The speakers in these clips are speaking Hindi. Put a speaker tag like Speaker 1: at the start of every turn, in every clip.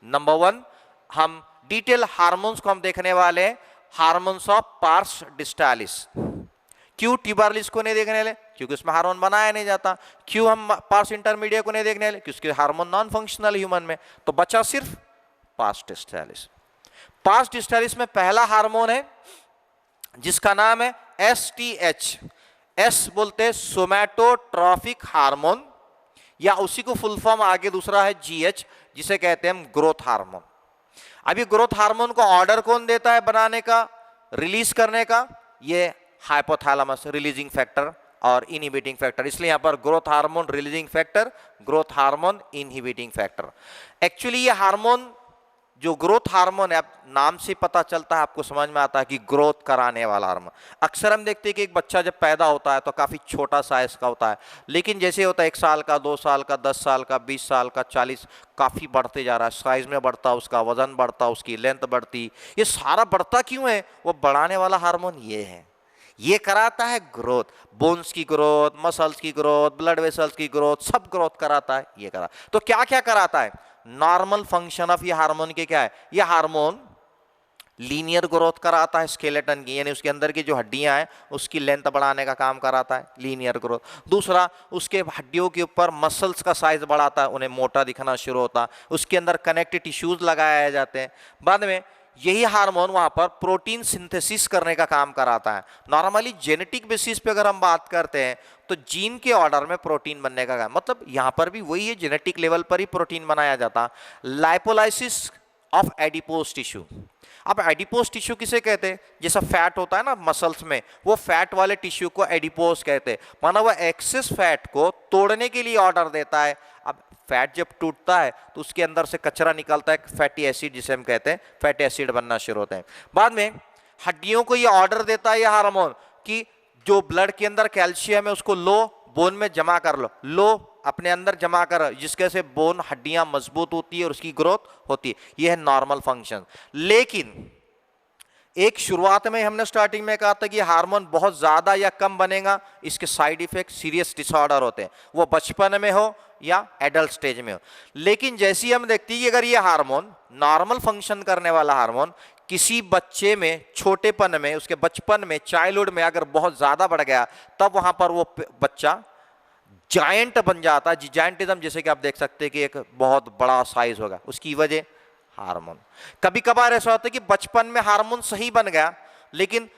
Speaker 1: नंबर 1 हम डिटेल हार्मोन्स को हम देखने वाले हैं, हार्मोन्स ऑफ पार्स डिस्टालिस। क्यों ट्यूबरलिस को नहीं देखने वाले? क्योंकि उसमें हार्मोन बनाया नहीं जाता। क्यों हम पार्स इंटरमीडिएट को नहीं देखने वाले? क्योंकि उसके हार्मोन नॉन फंक्शनल ह्यूमन में। तो बचा सिर्फ पार्स डिस्टालिस। पार्स डिस्टालिस में पहला हार्मोन है जिसका नाम है STH। एस बोलते हैं सोमैटोट्रॉफिक हार्मोन, या उसी को फुल फॉर्म आगे दूसरा है GH, जिसे कहते हैं हम ग्रोथ हार्मोन। अभी ग्रोथ हार्मोन को ऑर्डर कौन देता है बनाने का, रिलीज करने का? ये हाइपोथैलेमस, रिलीजिंग फैक्टर और इनहिबिटिंग फैक्टर। इसलिए यहां पर growth hormone releasing factor, growth hormone inhibiting factor. Actually ये हार्मोन जो ग्रोथ हार्मोन है, आप नाम से पता चलता है, आपको समझ में आता है कि ग्रोथ कराने वाला हार्मोन। अक्सर हम देखते हैं कि एक बच्चा जब पैदा होता है तो काफी छोटा साइज का होता है, लेकिन जैसे होता है 1 साल का, 2 साल का, 10 साल का, 20 साल का, 40, काफी बढ़ते जा रहा है, साइज में बढ़ता, उसका वजन बढ़ता, उसकी लेंथ बढ़ती। ये सारा बढ़ता क्यों है? वो बढ़ाने वाला हार्मोन ये है, ये कराता है ग्रोथ, बोन्स की ग्रोथ, मसल्स की ग्रोथ, ब्लड वेसल्स की ग्रोथ, सब ग्रोथ कराता है ये करा। तो क्या क्या कराता है? नॉर्मल फंक्शन ऑफ ये हार्मोन के क्या है? ये हार्मोन लीनियर ग्रोथ कराता है स्केलेटन की, यानी उसके अंदर की जो हड्डियां हैं उसकी लेंथ बढ़ाने का काम कराता है, लीनियर ग्रोथ। दूसरा, उसके हड्डियों के ऊपर मसल्स का साइज बढ़ाता है, उन्हें मोटा दिखना शुरू होता है, उसके अंदर कनेक्टिव टिश्यूज लगाए जाते हैं। बाद में यही हार्मोन वहां पर प्रोटीन सिंथेसिस करने का काम कराता है। नॉर्मली जेनेटिक बेसिस पे अगर हम बात करते हैं तो जीन के ऑर्डर में प्रोटीन बनने का काम, मतलब यहां पर भी वही है, जेनेटिक लेवल पर ही प्रोटीन बनाया जाता है। Lipolysis of adipose tissue. अब एडिपोज टिश्यू किसे कहते हैं? जैसा फैट होता है ना मसल्स में, वो फैट वाले टिश्यू को एडिपोज कहते हैं। माना वो एक्सेस फैट को तोड़ने के लिए ऑर्डर देता है। अब फैट जब टूटता है तो उसके अंदर से कचरा निकलता है, फैटी एसिड जिसे हम कहते हैं, फैटी एसिड बनना शुरू होते हैं। बाद में हड्डियों को ये ऑर्डर देता है ये हार्मोन कि जो ब्लड के अंदर कैल्शियम है उसको लो, बोन में जमा कर लो अपने अंदर जमा कर, जिसके से बोन हड्डियां मजबूत होती है और उसकी ग्रोथ होती है। यह है नॉर्मल फंक्शन। लेकिन एक शुरुआत में हमने स्टार्टिंग में कहा था कि हार्मोन बहुत ज्यादा या कम बनेगा, इसके साइड इफेक्ट सीरियस डिसऑर्डर होते हैं, वो बचपन में हो या एडल्ट स्टेज में हो। लेकिन जैसे ही हम देखते हैं कि अगर ये हार्मोन नॉर्मल फंक्शन करने वाला हार्मोन किसी बच्चे में छोटेपन में, उसके बचपन में, चाइल्डहुड में अगर बहुत ज्यादा बढ़ गया, तब वहां पर वो बच्चा जायंट बन जाता है। जायंटिज्म जैसे कि आप देख सकते हैं कि एक बहुत बड़ा साइज होगा, उसकी वजह हार्मोन। कभी कभार ऐसा होता है कि बचपन में हार्मोन सही बन गया, लेकिन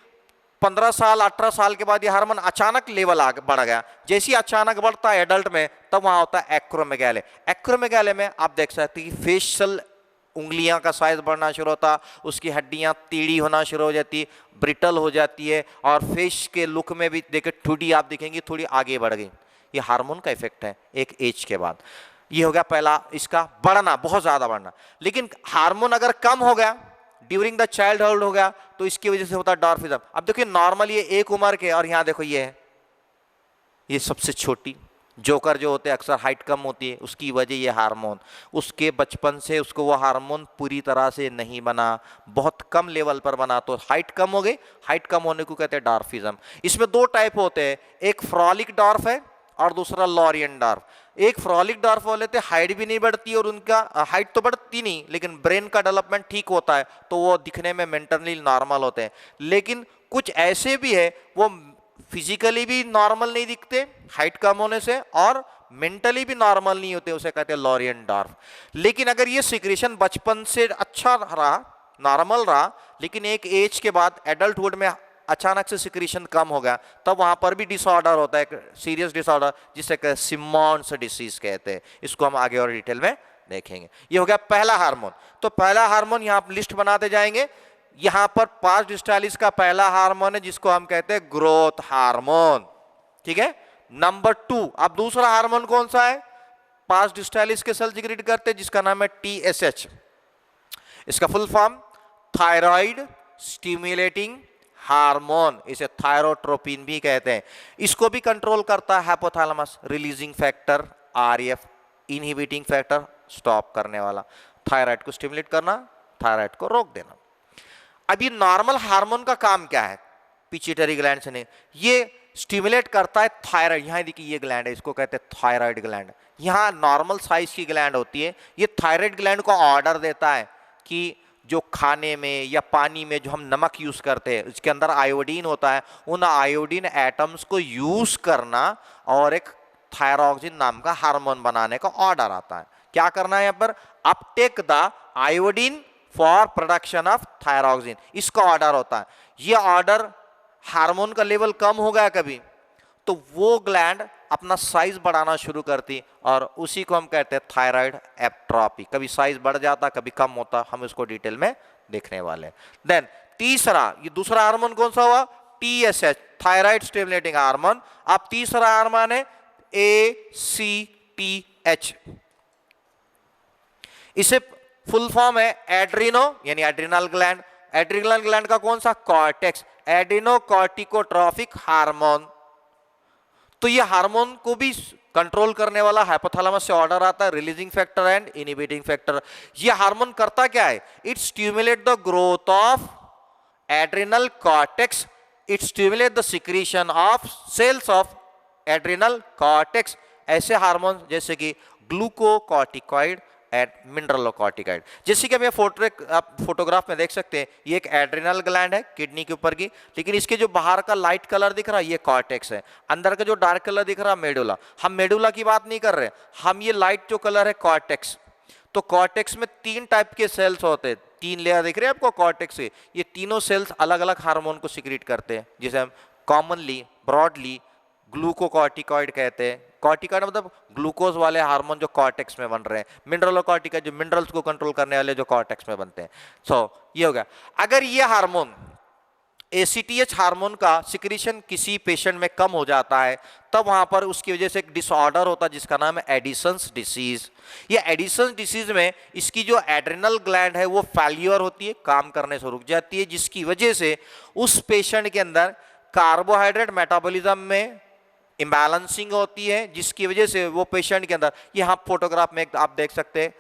Speaker 1: 15 साल 18 साल के बाद ये हार्मोन अचानक लेवल बढ़ गया। जैसे ही अचानक बढ़ता है एडल्ट में, तब वहां होता है एक्रोमेगाले। एक्रोमेगाले में आप देख सकते हैं कि फेशियल उंगलियां का साइज बढ़ना शुरू होता, उसकी हड्डियां टेढ़ी होना शुरू हो जाती, ब्रिटल हो जाती है, और फेस के लुक में भी देखे ठुडी आप दिखेंगी थोड़ी आगे बढ़ गई। ये हार्मोन का इफेक्ट है एक एज के बाद। ये हो गया पहला इसका बढ़ना, बहुत ज्यादा बढ़ना। लेकिन हार्मोन अगर कम हो गया ड्यूरिंग द चाइल्डहुड हो गया, तो इसकी वजह से होता है डॉर्फिज्म। अब देखिए नॉर्मल ये एक उम्र के, और यहां देखो ये है, ये सबसे छोटी जोकर जो होते हैं अक्सर हाइट कम होती है, उसकी वजह ये हार्मोन। उसके बचपन से उसको वो हार्मोन पूरी तरह से नहीं बना, बहुत कम लेवल पर बना, तो हाइट कम हो गई। हाइट कम होने को कहते हैं डॉर्फिज्म। इसमें 2 टाइप होते हैं, एक फ्रॉलिक डॉर्फ है और दूसरा लॉरियन डॉर्फ। एक फ्रॉलिक डॉर्फ वाले थे हाइट भी नहीं बढ़ती, और उनका हाइट तो बढ़ती नहीं लेकिन ब्रेन का डेवलपमेंट ठीक होता है, तो वो दिखने में मेंटली नॉर्मल होते हैं। लेकिन कुछ ऐसे भी है वो फिजिकली भी नॉर्मल नहीं दिखते हाइट कम होने से, और मेंटली भी नॉर्मल नहीं होते, उसे कहते हैं लॉरियन डॉर्फ। लेकिन अगर ये सिक्रेशन बचपन से अच्छा रहा, नॉर्मल रहा, लेकिन एक एज के बाद एडल्टहुड में अचानक से सिक्रीशन कम हो गया, तब वहां पर भी डिसऑर्डर होता है, एक सीरियस डिसऑर्डर जिसे सिमोन्स डिसीज कहते हैं। इसको हम आगे और डिटेल में देखेंगे। ये हो गया पहला हार्मोन। तो पहला हार्मोन यहां लिस्ट बनाते जाएंगे। यहां पर पार्स डिस्टालिस का पहला हार्मोन है जिसको हम कहते हैं ग्रोथ हार्मोन, ठीक है। नंबर 2, अब दूसरा हार्मोन कौन सा है? पार्स डिस्टालिस के सेल सिक्रीट करते हैं, जिसका नाम है TSH। इसका full form thyroid stimulating hormone, इसे थायरोट्रोपिन भी कहते हैं। इसको भी कंट्रोल करता है hypothalamus, releasing factor RF, inhibiting factor stop करने वाला, थायराइड को स्टिमुलेट करना, थायराइड को रोक देना। अब ये नॉर्मल हार्मोन का काम क्या है? पिट्यूटरी ग्लैंड से नहीं, ये स्टिमुलेट करता है थायराइड। यहाँ देखिए ये ग्लैंड है, इसको कहते हैं थायराइड ग्लैंड। यहाँ नॉर्मल साइज की ग्लैंड होती है, ये थायराइड ग्लैंड को ऑर्डर देता है कि जो खाने में या पानी में जो हम नमक यूज करते हैं उसके अंदर आयोडीन होता है, उन आयोडीन एटम्स को यूज करना और एक थायरॉक्सिन नाम का हार्मोन बनाने का ऑर्डर आता है। क्या करना है यहाँ पर, Uptake the iodine for production of thyroxine, इसका ऑर्डर होता है। ये ऑर्डर हार्मोन का लेवल कम हो गया कभी तो वो ग्लैंड अपना साइज बढ़ाना शुरू करती और उसी को हम कहते हैं थायराइड एट्रोफी। कभी साइज बढ़ जाता कभी कम होता, हम इसको डिटेल में देखने वाले हैं। देन तीसरा, ये दूसरा हार्मोन कौन सा हुआ, TSH, थायराइड स्टिमुलेटिंग हार्मोन। अब तीसरा हार्मोन है ACTH, इसे फुल फॉर्म है एड्रीनो यानी एड्रिनल ग्लैंड। एड्रिनल ग्लैंड का कौन सा, कॉर्टेक्स, एडिनोकॉर्टिकोट्रॉफिक हार्मोन। तो ये हार्मोन को भी कंट्रोल करने वाला हाइपोथैलेमस से ऑर्डर आता है, releasing factor and inhibiting factor. ये हार्मोन करता क्या है, it stimulate the growth of adrenal cortex, it stimulate the secretion of cells of adrenal cortex. ऐसे हार्मोन जैसे कि ग्लूकोकॉर्टिकॉइड एंड मिनरलोकॉर्टिकॉइड। जैसे कि हम ये फोटोग्राफ में देख सकते हैं, ये एक एड्रिनल ग्लैंड है किडनी के ऊपर की, लेकिन इसके जो बाहर का लाइट कलर दिख रहा है ये कॉर्टेक्स है, अंदर का जो डार्क कलर दिख रहा है मेडुला। हम मेडुला की बात नहीं कर रहे, हम ये लाइट जो कलर है कॉर्टेक्स। तो कॉर्टेक्स में 3 टाइप के सेल्स होते हैं, 3 लेयर दिख रहे हैं आपको कॉर्टेक्स से। ये तीनों सेल्स अलग अलग हार्मोन को सिक्रीट करते हैं, जिसे हम कॉमनली ब्रॉडली ग्लूकोकॉर्टिकॉइड कहते हैं। कॉर्टिकॉइड मतलब ग्लूकोज वाले हार्मोन जो कॉर्टेक्स में बन रहे हैं, मिनरलोकॉर्टिकॉइड जो मिनरल्स को कंट्रोल करने वाले जो कॉर्टेक्स में बनते हैं। ये हो गया। अगर ये हार्मोन ACTH हार्मोन का सिक्रीशन किसी पेशेंट में कम हो जाता है तब वहां पर उसकी वजह से एक डिसऑर्डर होता है जिसका नाम है एडिसन्स डिसीज। ये एडिसन्स डिसीज में इसकी जो एड्रिनल ग्लैंड है वो फेल्यूर होती है, काम करने से रुक जाती है, जिसकी वजह से उस पेशेंट के अंदर कार्बोहाइड्रेट मेटाबॉलिज्म में इम्बैलेंसिंग होती है, जिसकी वजह से वो पेशेंट के अंदर, यहाँ फोटोग्राफ में आप देख सकते हैं,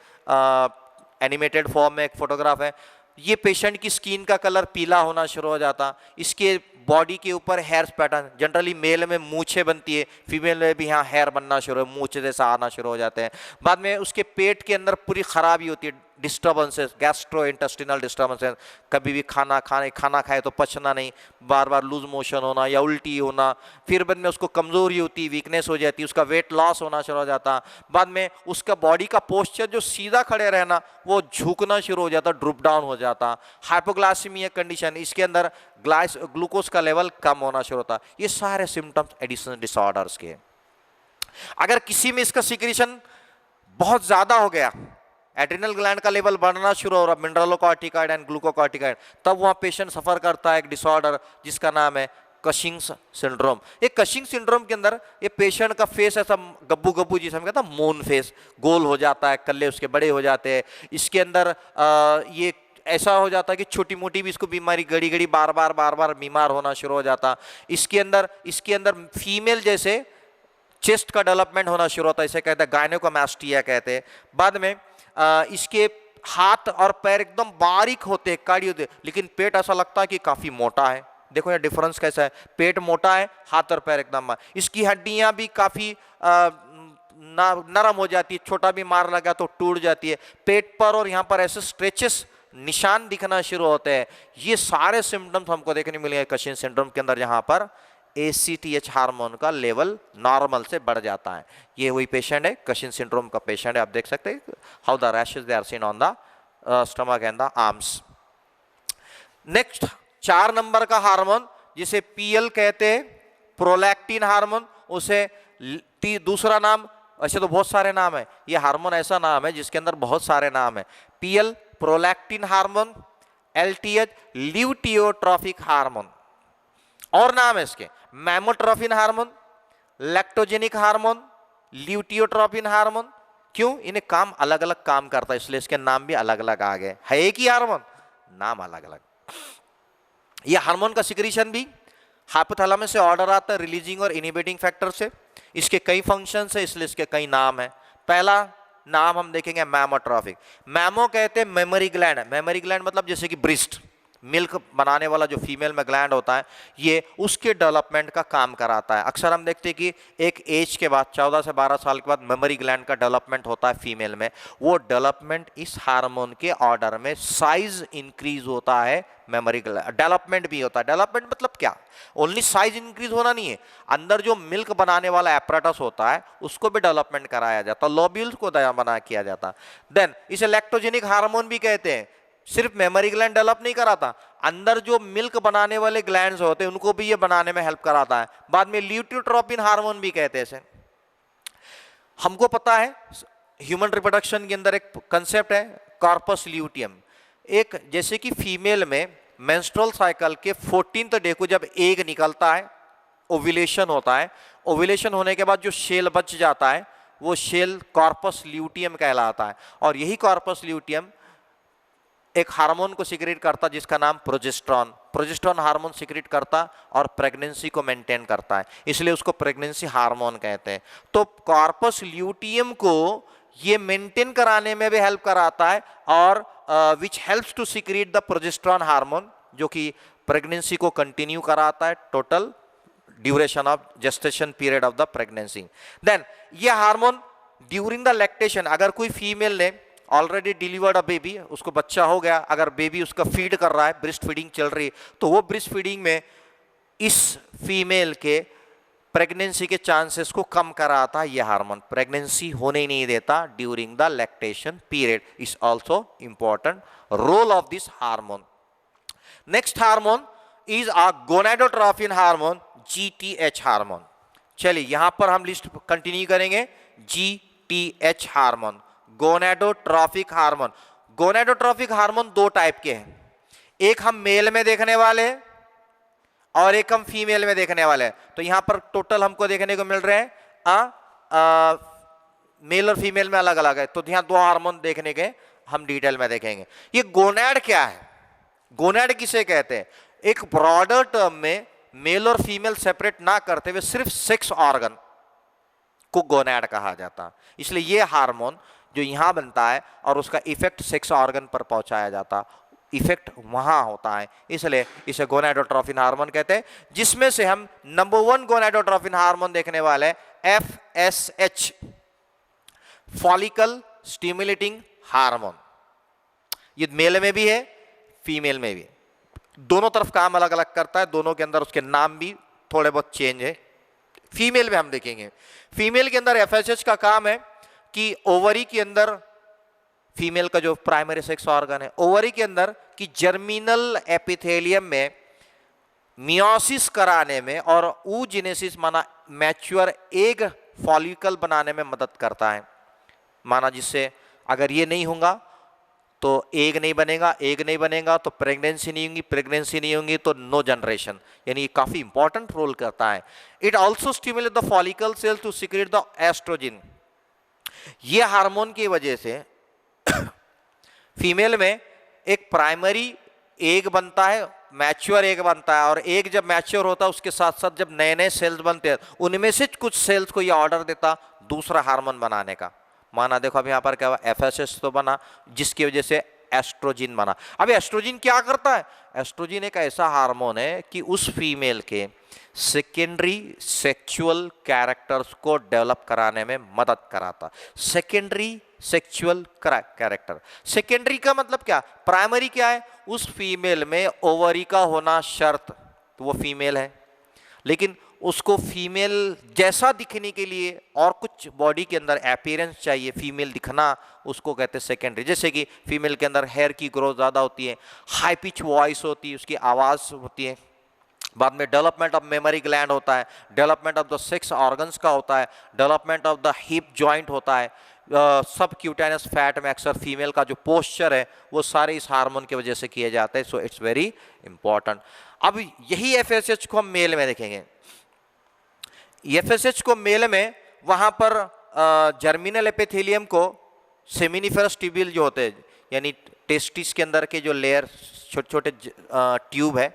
Speaker 1: एनिमेटेड फॉर्म में एक फोटोग्राफ है, ये पेशेंट की स्किन का कलर पीला होना शुरू हो जाता, इसके बॉडी के ऊपर हेयर्स पैटर्न, जनरली मेल में मूछें बनती है, फीमेल में भी यहाँ हेयर बनना शुरू, मूछे जैसा आना शुरू हो जाते हैं। बाद में उसके पेट के अंदर पूरी खराबी होती है, डिस्टर्बेंसेस, गैस्ट्रो इंटेस्टिनल डिस्टर्बेंसेस, कभी भी खाना खाए तो पचना नहीं, बार बार लूज मोशन होना या उल्टी होना, फिर बाद में उसको कमजोरी होती, वीकनेस हो जाती, उसका वेट लॉस होना शुरू हो जाता, बाद में उसका बॉडी का पोस्चर जो सीधा खड़े रहना वो झुकना शुरू हो जाता, ड्रूप डाउन हो जाता, हाइपोग्लाइसेमिया कंडीशन, इसके अंदर ग्लूकोज का लेवल कम होना शुरू होता। ये सारे सिम्टम्स एडिशन डिसऑर्डर्स के। अगर किसी में इसका सिक्रीशन बहुत ज्यादा हो गया, एड्रिनल ग्लैंड का लेवल बढ़ना शुरू हो रहा, मिनरलोकॉर्टिकॉइड एंड ग्लूकोकॉर्टिकॉइड, तब वहां पेशेंट सफर करता है एक डिसऑर्डर जिसका नाम है कशिंग्स सिंड्रोम। ये कशिंग सिंड्रोम के अंदर ये पेशेंट का फेस ऐसा गब्बू गब्बू जिसे हम कहते हैं मून फेस, गोल हो जाता है, कल्ले उसके बड़े हो जाते हैं, इसके अंदर ये ऐसा हो जाता है कि छोटी मोटी भी इसको बीमारी घड़ी घड़ी बार बार बीमार होना शुरू हो जाता। इसके अंदर फीमेल जैसे चेस्ट का डेवलपमेंट होना शुरू होता है, इसे कहते हैं गायनेकोमास्टिया कहते हैं। बाद में इसके हाथ और पैर एकदम बारीक होते, काड़ी होते, लेकिन पेट ऐसा लगता है कि काफी मोटा है। देखो ये डिफरेंस कैसा है, पेट मोटा है, हाथ और पैर एकदम, इसकी हड्डियां भी काफी नरम हो जाती है, छोटा भी मार लगा तो टूट जाती है, पेट पर और यहाँ पर ऐसे स्ट्रेचेस निशान दिखना शुरू होते हैं। ये सारे सिम्टम्स हमको देखने मिलेंगे कशिंग सिंड्रोम के अंदर, जहां पर ACTH हार्मोन का लेवल नॉर्मल से बढ़ जाता है। ये वही पेशेंट है, कशिंग सिंड्रोम का पेशेंट है। आप देख सकते हैं how the rashes they are seen on the stomach and the arms. Next 4 number का हार्मोन जिसे PL कहते हैं, प्रोलैक्टिन हार्मोन, उसे दूसरा नाम, ऐसे तो बहुत सारे नाम है, ये हार्मोन ऐसा नाम है जिसके अंदर बहुत सारे नाम है। PL prolactin hormone, LTH luteotrophic hormone, और नाम है इसके mammotrophin hormone, lactogenic hormone, luteotropin hormone. क्यों? इन्हें काम अलग अलग काम करता है, इसलिए इसके नाम भी अलग अलग आ गए, है एक ही हार्मोन, नाम अलग अलग। ये हार्मोन का सिक्रीशन भी हाइपोथैलेमस से ऑर्डर आता है, रिलीजिंग और इनहिबिटिंग फैक्टर से। इसके कई फंक्शंस है, इसलिए इसके कई नाम है। पहला नाम हम देखेंगे मैमोट्रॉफिक। मैमो कहते हैं मेमोरी ग्लैंड, मेमोरी ग्लैंड मतलब जैसे कि ब्रेस्ट, मिल्क बनाने वाला जो फीमेल में ग्लैंड होता है, ये उसके डेवलपमेंट का काम कराता है। अक्सर हम देखते हैं कि एक एज के बाद 14 से 12 साल के बाद मेमोरी ग्लैंड का डेवलपमेंट होता है फीमेल में। वो डेवलपमेंट इस हार्मोन के ऑर्डर में, साइज इंक्रीज होता है, मेमोरी डेवलपमेंट भी होता है। डेवलपमेंट मतलब क्या, ओनली साइज इंक्रीज होना नहीं है, अंदर जो मिल्क बनाने वाला एपरेटस होता है उसको भी डेवलपमेंट कराया जाता है, लोब्यूल्स को बना किया जाता। देन इसे लैक्टोजेनिक हार्मोन भी कहते हैं। सिर्फ मेमोरी ग्लैंड डेवलप नहीं कराता, अंदर जो मिल्क बनाने वाले ग्लैंड्स होते हैं उनको भी ये बनाने में हेल्प कराता है। बाद में ल्यूटियोट्रोपिन हार्मोन भी कहते हैं इसे। हमको पता है ह्यूमन रिप्रोडक्शन के अंदर एक कंसेप्ट है कॉर्पस ल्यूटियम। एक जैसे कि फीमेल में मेंस्ट्रुअल साइकिल के 14th डे को जब एग निकलता है, ओव्यूलेशन होता है, ओव्यूलेशन होने के बाद जो शेल बच जाता है वो शेल कॉर्पस ल्यूटियम कहलाता है। और यही कॉर्पस ल्यूटियम एक हार्मोन को सिक्रेट करता जिसका नाम प्रोजेस्टेरॉन, प्रोजेस्टेरॉन हार्मोन सिक्रेट करता और प्रेगनेंसी को मेंटेन करता है, इसलिए उसको प्रेगनेंसी हार्मोन कहते हैं। तो कॉर्पस ल्यूटियम को ये मेंटेन कराने में भी हेल्प कराता है और which helps to secrete the progesterone hormone, जो कि प्रेगनेंसी को कंटिन्यू कराता है total duration of gestation period of the pregnancy. Then ये हार्मोन ड्यूरिंग द लैक्टेशन, अगर कोई फीमेल ने ऑलरेडी डिलीवर्ड अ बेबी, उसको बच्चा हो गया, अगर बेबी उसका फीड कर रहा है, ब्रेस्ट फीडिंग चल रही है, तो वो ब्रेस्ट फीडिंग में इस फीमेल के प्रेगनेंसी के चांसेस को कम कराता है। यह हार्मोन प्रेगनेंसी होने ही नहीं देता during the lactation period, is also important role of this hormone. Next hormone is a gonadotrophin hormone, GTH hormone. चलिए यहां पर हम लिस्ट कंटिन्यू करेंगे। GTH hormone, gonadotrophic hormone. Gonadotrophic hormone दो टाइप के हैं, एक हम मेल में देखने वाले हैं और एक हम फीमेल में देखने वाले हैं। तो यहां पर टोटल हमको देखने को मिल रहे हैं मेल और फीमेल में अलग अलग है, तो यहां दो हार्मोन देखने के हम डिटेल में देखेंगे। ये गोनाड क्या है, गोनाड किसे कहते हैं? एक ब्रॉडर टर्म में मेल और फीमेल सेपरेट ना करते हुए सिर्फ सेक्स ऑर्गन को गोनाड कहा जाता। इसलिए ये हार्मोन जो यहां बनता है और उसका इफेक्ट सेक्स ऑर्गन पर पहुंचाया जाता, इफेक्ट वहां होता है, इसलिए इसे गोनाडोट्रोफिन हार्मोन कहते हैं। जिसमें से हम नंबर 1 गोनाडोट्रोफिन हार्मोन देखने वाले हैं FSH, फॉलिकल स्टिमुलेटिंग हार्मोन। ये मेल में भी है, फीमेल में भी, दोनों तरफ काम अलग अलग करता है, दोनों के अंदर उसके नाम भी थोड़े बहुत चेंज है। फीमेल में हम देखेंगे, फीमेल के अंदर FSH का काम है कि ओवरी के अंदर, फीमेल का जो प्राइमरी सेक्स ऑर्गन है, ओवरी के अंदर कि जर्मिनल एपिथेलियम में मियोसिस कराने में और oogenesis माना मैच्योर एग फॉलिकल बनाने में मदद करता है। माना जिससे अगर ये नहीं होगा तो एग नहीं बनेगा, एग नहीं बनेगा तो प्रेगनेंसी नहीं होगी, प्रेगनेंसी नहीं होगी तो नो जनरेशन, यानी काफी इंपॉर्टेंट रोल करता है। It also stimulate the follicle cell to secrete the estrogen. ये हार्मोन की वजह से फीमेल में एक प्राइमरी एग बनता है, मैच्योर एग बनता है, और एग जब मैच्योर होता है उसके साथ साथ जब नए नए सेल्स बनते हैं उनमें से कुछ सेल्स को ये ऑर्डर देता दूसरा हार्मोन बनाने का। माना देखो अब यहाँ पर क्या हुआ, FSH तो बना जिसकी वजह से एस्ट्रोजन बना। अब एस्ट्रोजन क्या करता है? एस्ट्रोजन एक ऐसा हार्मोन है कि उस फीमेल के सेकेंडरी सेक्सुअल कैरेक्टर्स को डेवलप कराने में मदद कराता। सेकेंडरी सेक्सुअल कैरेक्टर, सेकेंडरी का मतलब क्या, प्राइमरी क्या है? उस फीमेल में ओवरी का होना शर्त, तो वो फीमेल है, लेकिन उसको फीमेल जैसा दिखने के लिए और कुछ बॉडी के अंदर अपीयरेंस चाहिए, फीमेल दिखना, उसको कहते हैं सेकेंडरी। जैसे कि फीमेल के अंदर हेयर की ग्रोथ ज़्यादा होती है, हाई पिच वॉइस होती है, उसकी आवाज़ होती है, बाद में डेवलपमेंट ऑफ मेमोरी ग्लैंड होता है, development of the sex organs का होता है, development of the hip joint होता है, सब क्यूटेनस फैट में अक्सर फीमेल का जो पोस्चर है वो सारे इस हार्मोन की वजह से किए जाते हैं। सो इट्स वेरी इंपॉर्टेंट। अब यही FSH को हम मेल में देखेंगे। FSH को मेल में वहां पर जर्मिनल एपिथेलियम को सेमिनिफेरस ट्यूब्यूल जो होते हैं, यानी टेस्टिस के अंदर के जो लेयर छोटे छोटे ट्यूब है,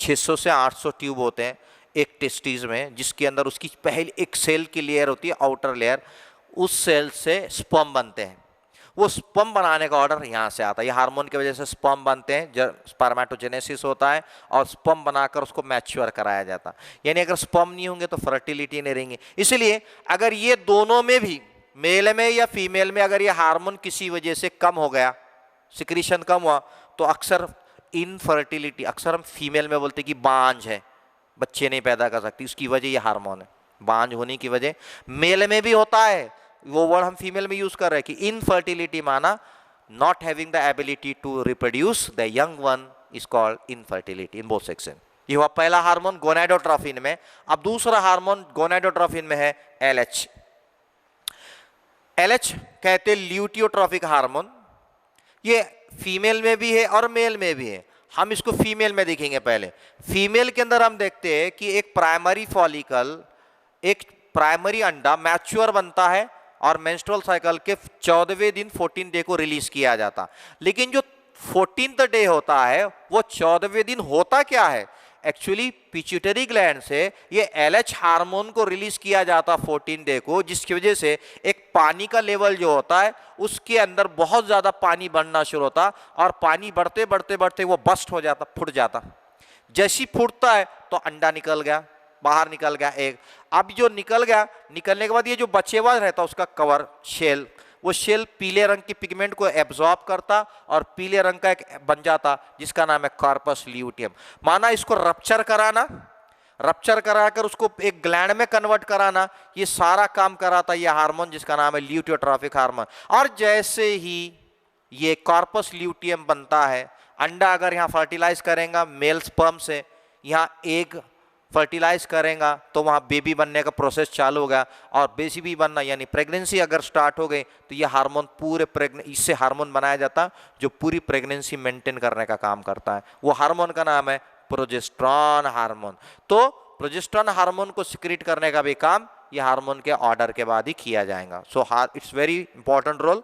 Speaker 1: 600 से 800 ट्यूब होते हैं एक टेस्टिस में, जिसके अंदर उसकी पहली एक सेल की लेयर होती है, आउटर लेयर, उस सेल से स्पर्म बनते हैं। वो स्पर्म बनाने का ऑर्डर यहाँ से आता है। ये हार्मोन की वजह से स्पर्म बनते हैं, स्पर्मेटोजेनेसिस होता है और स्पर्म बनाकर उसको मैच्योर कराया जाता है। यानी अगर स्पर्म नहीं होंगे तो फर्टिलिटी नहीं रहेंगी। इसलिए अगर ये दोनों में भी, मेल में या फीमेल में, अगर ये हार्मोन किसी वजह से कम हो गया, सिक्रीशन कम हुआ, तो अक्सर इनफर्टिलिटी, अक्सर हम फीमेल में बोलते हैं कि बांझ है, बच्चे नहीं पैदा कर सकती, उसकी वजह ये हार्मोन है। बांझ होने की वजह मेल में भी होता है, वो वर्ड हम फीमेल में यूज कर रहे हैं कि इनफर्टिलिटी माना not having the ability to reproduce the young one is called infertility in both section. ये हुआ पहला हार्मोन गोनाडोट्रोफिन में। अब दूसरा हार्मोन गोनाडोट्रोफिन में है LH। LH कहते हैं ल्यूटियोट्रोफिक हार्मोन। ये फीमेल में भी है और मेल में भी है। हम इसको फीमेल में देखेंगे। पहले फीमेल के अंदर हम देखते हैं कि एक प्राइमरी फॉलिकल, एक प्राइमरी अंडा मैच्योर बनता है और मेंस्ट्रुअल साइकिल के 14वें दिन 14 डे को रिलीज किया जाता। लेकिन जो 14th डे होता है वो 14वें दिन होता क्या है, एक्चुअली पिट्यूटरी ग्लैंड से ये LH हार्मोन को रिलीज किया जाता 14 डे को, जिसकी वजह से एक पानी का लेवल जो होता है उसके अंदर बहुत ज्यादा पानी बढ़ना शुरू होता और पानी बढ़ते बढ़ते बढ़ते वो बस्ट हो जाता, फूट जाता। जैसी फूटता है तो अंडा निकल गया, बाहर निकल गया एक। अब जो निकल गया, निकलने के बाद ये जो बचे हुआ रहता उसका कवर शेल, वो शेल पीले रंग की पिगमेंट को एब्जॉर्ब करता और पीले रंग का एक बन जाता जिसका नाम है कॉर्पस ल्यूटियम। माना इसको रप्चर कराना, रप्चर कराकर उसको एक ग्लैंड में कन्वर्ट कराना, ये सारा काम कराता ये हार्मोन जिसका नाम है ल्यूटियोट्रोफिक हार्मोन। और जैसे ही ये कॉर्पस ल्यूटियम बनता है, अंडा अगर यहाँ फर्टिलाइज करेगा मेल स्पर्म से, यहाँ एग फर्टिलाइज करेगा तो वहाँ बेबी बनने का प्रोसेस चालू होगा और बेबी बनना यानी प्रेगनेंसी अगर स्टार्ट हो गई तो ये हार्मोन पूरे इससे हार्मोन बनाया जाता जो पूरी प्रेगनेंसी मेंटेन करने का काम करता है। वो हार्मोन का नाम है प्रोजेस्टेरॉन हार्मोन। तो प्रोजेस्टेरॉन हार्मोन को सिक्रीट करने का भी काम ये हार्मोन के ऑर्डर के बाद ही किया जाएगा। So it's very important role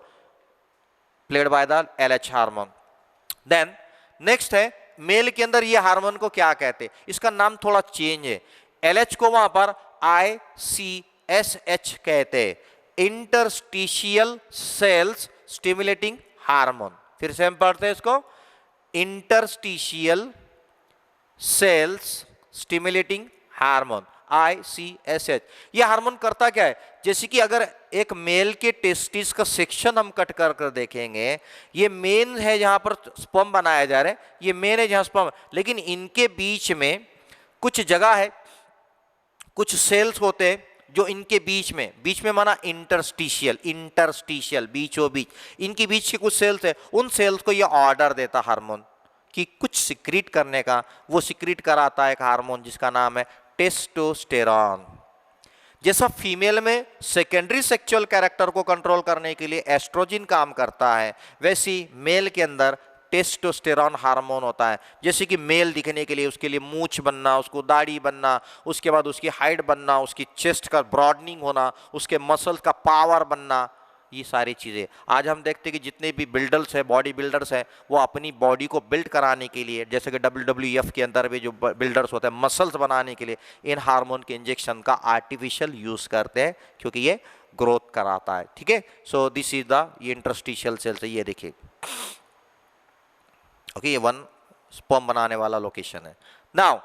Speaker 1: played by the LH hormone. Then next है मेल के अंदर ये हार्मोन को क्या कहते हैं, इसका नाम थोड़ा चेंज है। LH को वहां पर ICSH कहते हैं, इंटरस्टिशियल सेल्स स्टिमुलेटिंग हार्मोन। फिर से हम पढ़ते हैं इसको, interstitial cells stimulating hormone ICSH। यह हार्मोन करता क्या है, जैसे कि अगर एक मेल के टेस्टिस का सेक्शन हम कट कर कर देखेंगे, ये मेन है जहां पर स्पर्म बनाया जा रहा है, ये मेन है जहां स्पर्म, लेकिन इनके बीच में कुछ जगह है, कुछ सेल्स होते हैं जो इनके बीच में माना इंटरस्टिशियल, इंटरस्टिशियल बीचों बीच, इनके बीच के कुछ सेल्स है, उन सेल्स को ये ऑर्डर देता हार्मोन कि कुछ सिक्रीट करने का। वो सिक्रीट कराता है एक हार्मोन जिसका नाम है टेस्टोस्टेरॉन। जैसा फीमेल में सेकेंडरी सेक्सुअल कैरेक्टर को कंट्रोल करने के लिए एस्ट्रोजन काम करता है, वैसी मेल के अंदर टेस्टोस्टेरॉन हार्मोन होता है। जैसे कि मेल दिखने के लिए उसके लिए मूंछ बनना, उसको दाढ़ी बनना, उसके बाद उसकी हाइट बनना, उसकी चेस्ट का ब्रॉडनिंग होना, उसके मसल्स का पावर बनना, ये सारी चीज़ें आज हम देखते हैं कि जितने भी बिल्डर्स हैं, बॉडी बिल्डर्स हैं, वो अपनी बॉडी को बिल्ड कराने के लिए, जैसे कि WWF के अंदर भी जो बिल्डर्स होते हैं मसल्स बनाने के लिए, इन हार्मोन के इंजेक्शन का आर्टिफिशियल यूज़ करते हैं क्योंकि ये ग्रोथ कराता है। ठीक है, सो दिस इज द ये इंटरस्टिशियल सेल्स है, ये देखिए। ओके, ये वन स्पर्म बनाने वाला लोकेशन है। Now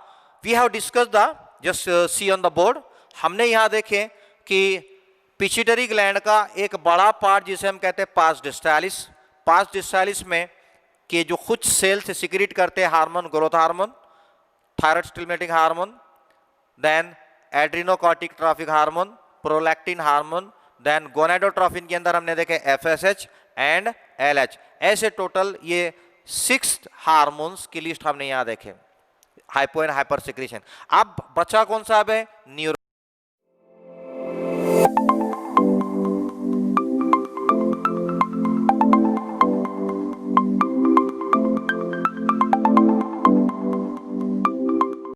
Speaker 1: we have discuss the, just see on the board, हमने यहाँ देखे कि पिट्यूटरी ग्लैंड का एक बड़ा पार्ट जिसे हम कहते हैं पास डिस्टालिस, पास डिस्टालिस में के जो कुछ सेल से सिक्रीट करते हैं hormone, growth hormone, thyroid stimulating hormone, then adrenocorticotrophic hormone, prolactin hormone, then gonadotrophin के अंदर हमने देखे FSH एंड LH। ऐसे टोटल ये 6 हार्मोन्स की लिस्ट हमने यहाँ देखे, हाइपो एंड हाइपर सिक्रीशन। अब बचा कौन सा है, न्यूरो